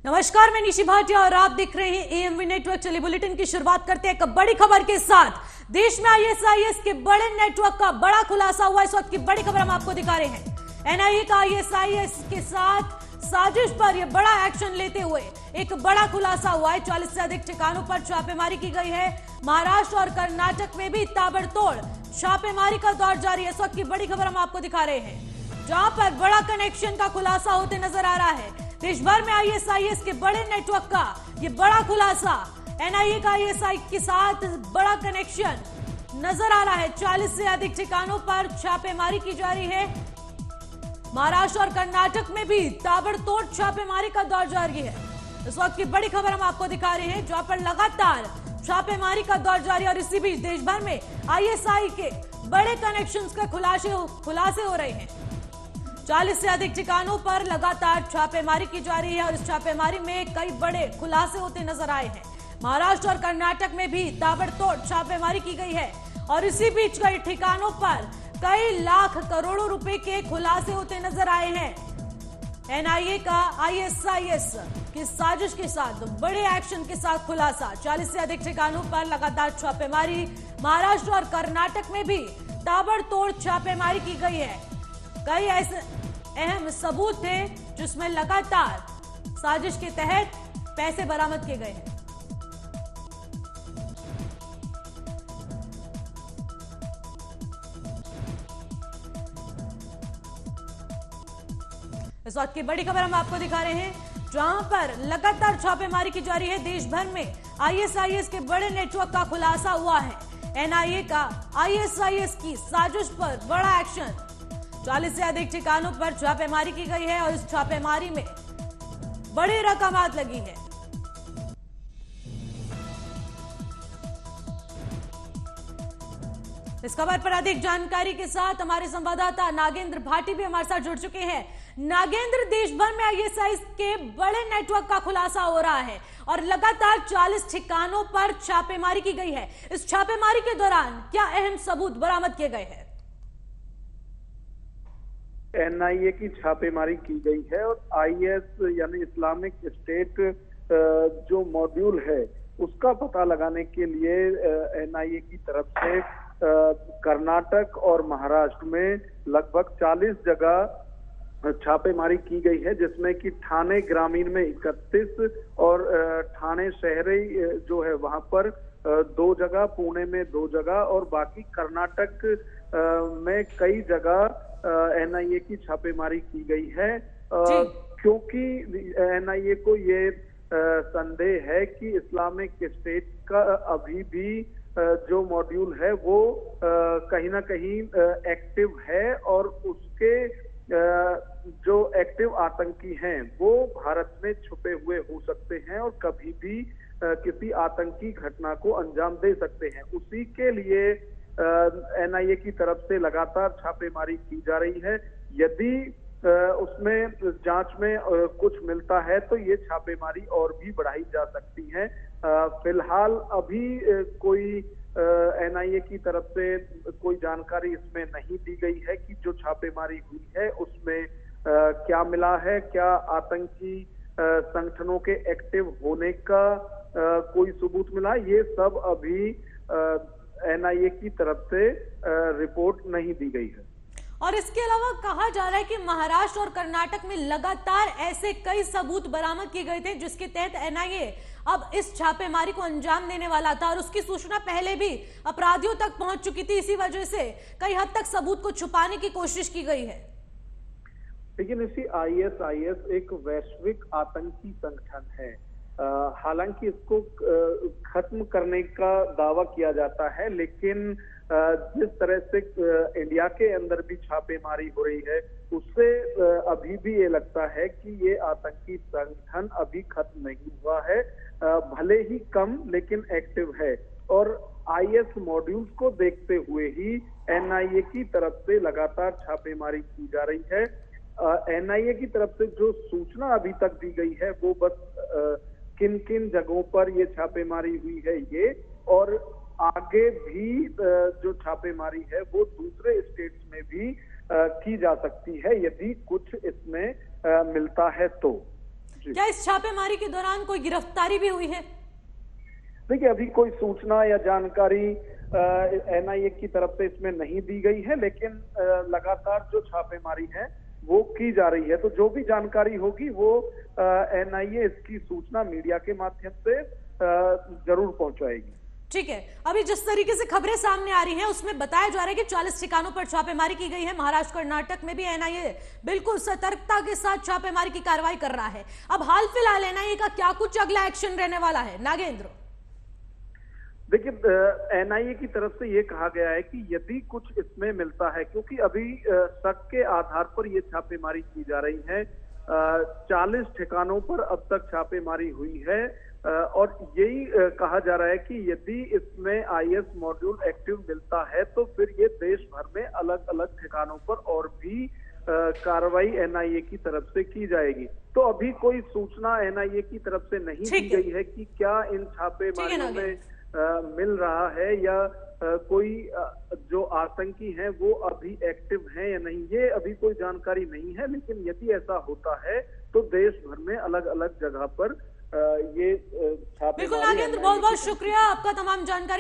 नमस्कार, मैं निशी भाटिया और आप देख रहे हैं एएमवी नेटवर्क। चलिए बुलेटिन की शुरुआत करते हैं एक बड़ी खबर के साथ। देश में आईएसआईएस के बड़े नेटवर्क का बड़ा खुलासा हुआ। इस वक्त की बड़ी खबर हम आपको दिखा रहे हैं। एनआईए का आईएसआईएस के साथ साजिश पर यह बड़ा एक्शन लेते हुए एक बड़ा खुलासा हुआ है। 40 से अधिक ठिकानों पर छापेमारी की गई है। महाराष्ट्र और कर्नाटक में भी ताबड़तोड़ छापेमारी का दौर जारी है। इस वक्त की बड़ी खबर हम आपको दिखा रहे हैं, जहां पर बड़ा कनेक्शन का खुलासा होते नजर आ रहा है। देश भर में आईएसआईएस के बड़े नेटवर्क का ये बड़ा खुलासा, एनआईए का आईएसआई के साथ बड़ा कनेक्शन नजर आ रहा है। 40 से अधिक ठिकानों पर छापेमारी की जा रही है। महाराष्ट्र और कर्नाटक में भी ताबड़तोड़ छापेमारी का दौर जारी है। इस वक्त की बड़ी खबर हम आपको दिखा रहे हैं, जहां पर लगातार छापेमारी का दौर जारी है। और इसी बीच देश भर में आईएसआई के बड़े कनेक्शंस के खुलासे हो रहे हैं। 40 से अधिक ठिकानों पर लगातार छापेमारी की जा रही है और इस छापेमारी में कई बड़े खुलासे होते नजर आए हैं। महाराष्ट्र और कर्नाटक में भी ताबड़तोड़ छापेमारी की गई है और इसी बीच कई ठिकानों पर कई लाख करोड़ों रुपए के खुलासे होते नजर आए हैं। एनआईए का आईएसआईएस की साजिश के साथ बड़े एक्शन के साथ खुलासा। 40 से अधिक ठिकानों पर लगातार छापेमारी। महाराष्ट्र और कर्नाटक में भी ताबड़तोड़ छापेमारी की गई है। कई ऐसे अहम सबूत थे जिसमें लगातार साजिश के तहत पैसे बरामद किए गए हैं। इस वक्त की बड़ी खबर हम आपको दिखा रहे हैं, जहां पर लगातार छापेमारी की जा रही है। देश भर में आईएसआईएस के बड़े नेटवर्क का खुलासा हुआ है। एनआईए का आईएसआईएस की साजिश पर बड़ा एक्शन। 40 से अधिक ठिकानों पर छापेमारी की गई है और इस छापेमारी में बड़ी रकमात लगी है। इस खबर पर अधिक जानकारी के साथ हमारे संवाददाता नागेंद्र भाटी भी हमारे साथ जुड़ चुके हैं। नागेंद्र, देश भर में आईएसआईएस के बड़े नेटवर्क का खुलासा हो रहा है और लगातार 40 ठिकानों पर छापेमारी की गई है। इस छापेमारी के दौरान क्या अहम सबूत बरामद किए गए हैं? एनआईए की छापेमारी की गई है और आईएस यानी इस्लामिक स्टेट जो मॉड्यूल है उसका पता लगाने के लिए एनआईए की तरफ से कर्नाटक और महाराष्ट्र में लगभग 40 जगह छापेमारी की गई है, जिसमें कि ठाणे ग्रामीण में 31 और ठाणे शहरी जो है वहां पर 2 जगह, पुणे में 2 जगह और बाकी कर्नाटक में कई जगह एनआईए की छापेमारी की गई है, क्योंकि एनआईए को ये संदेह है कि इस्लामिक स्टेट का अभी भी जो मॉड्यूल है वो कहीं ना कहीं एक्टिव है और उसके जो एक्टिव आतंकी हैं वो भारत में छुपे हुए हो सकते हैं और कभी भी किसी आतंकी घटना को अंजाम दे सकते हैं। उसी के लिए एनआईए की तरफ से लगातार छापेमारी की जा रही है। यदि उसमें जांच में कुछ मिलता है तो ये छापेमारी और भी बढ़ाई जा सकती है। फिलहाल अभी कोई एनआईए की तरफ से कोई जानकारी इसमें नहीं दी गई है कि जो छापेमारी हुई है उसमें क्या मिला है, क्या आतंकी संगठनों के एक्टिव होने का कोई सबूत मिला। ये सब अभी एनआईए की तरफ से रिपोर्ट नहीं दी गई है। और इसके अलावा कहा जा रहा है कि महाराष्ट्र और कर्नाटक में लगातार ऐसे कई सबूत बरामद किए गए थे जिसके तहत एनआईए अब इस छापेमारी को अंजाम देने वाला था और उसकी सूचना पहले भी अपराधियों तक पहुंच चुकी थी। इसी वजह से कई हद तक सबूत को छुपाने की कोशिश की गई है। लेकिन इसी आईएसआईएस एक वैश्विक आतंकी संगठन है। हालांकि इसको खत्म करने का दावा किया जाता है, लेकिन जिस तरह से इंडिया के अंदर भी छापेमारी हो रही है उससे अभी भी ये लगता है कि ये आतंकी संगठन अभी खत्म नहीं हुआ है, भले ही कम लेकिन एक्टिव है। और आईएस मॉड्यूल्स को देखते हुए ही एनआईए की तरफ से लगातार छापेमारी की जा रही है। एनआईए की तरफ से जो सूचना अभी तक दी गई है वो बस किन किन जगहों पर ये छापेमारी हुई है ये, और आगे भी जो छापेमारी है वो दूसरे स्टेट्स में भी की जा सकती है यदि कुछ इसमें मिलता है तो। क्या इस छापेमारी के दौरान कोई गिरफ्तारी भी हुई है? देखिए, अभी कोई सूचना या जानकारी एनआईए की तरफ से इसमें नहीं दी गई है, लेकिन लगातार जो छापेमारी है वो की जा रही है। तो जो भी जानकारी होगी वो एनआईए इसकी सूचना मीडिया के माध्यम से जरूर पहुंचाएगी। ठीक है, अभी जिस तरीके से खबरें सामने आ रही हैं उसमें बताया जा रहा है कि 40 ठिकानों पर छापेमारी की गई है। महाराष्ट्र कर्नाटक में भी एनआईए बिल्कुल सतर्कता के साथ छापेमारी की कार्रवाई कर रहा है। अब हाल फिलहाल एनआईए का क्या कुछ अगला एक्शन रहने वाला है, नागेंद्र? देखिए, एनआईए की तरफ से ये कहा गया है कि यदि कुछ इसमें मिलता है, क्योंकि अभी शक के आधार पर ये छापेमारी की जा रही है, 40 ठिकानों पर अब तक छापेमारी हुई है और यही कहा जा रहा है कि यदि इसमें आईएस मॉड्यूल एक्टिव मिलता है तो फिर ये देश भर में अलग अलग ठिकानों पर और भी कार्रवाई एनआईए की तरफ से की जाएगी। तो अभी कोई सूचना एनआईए की तरफ से नहीं दी गई है कि क्या इन छापेमारियों में मिल रहा है या कोई जो आतंकी हैं वो अभी एक्टिव हैं या नहीं, ये अभी कोई जानकारी नहीं है। लेकिन यदि ऐसा होता है तो देश भर में अलग अलग जगह पर ये छापेमारी। बिल्कुल नागेंद्र, बहुत बहुत शुक्रिया आपका तमाम जानकारी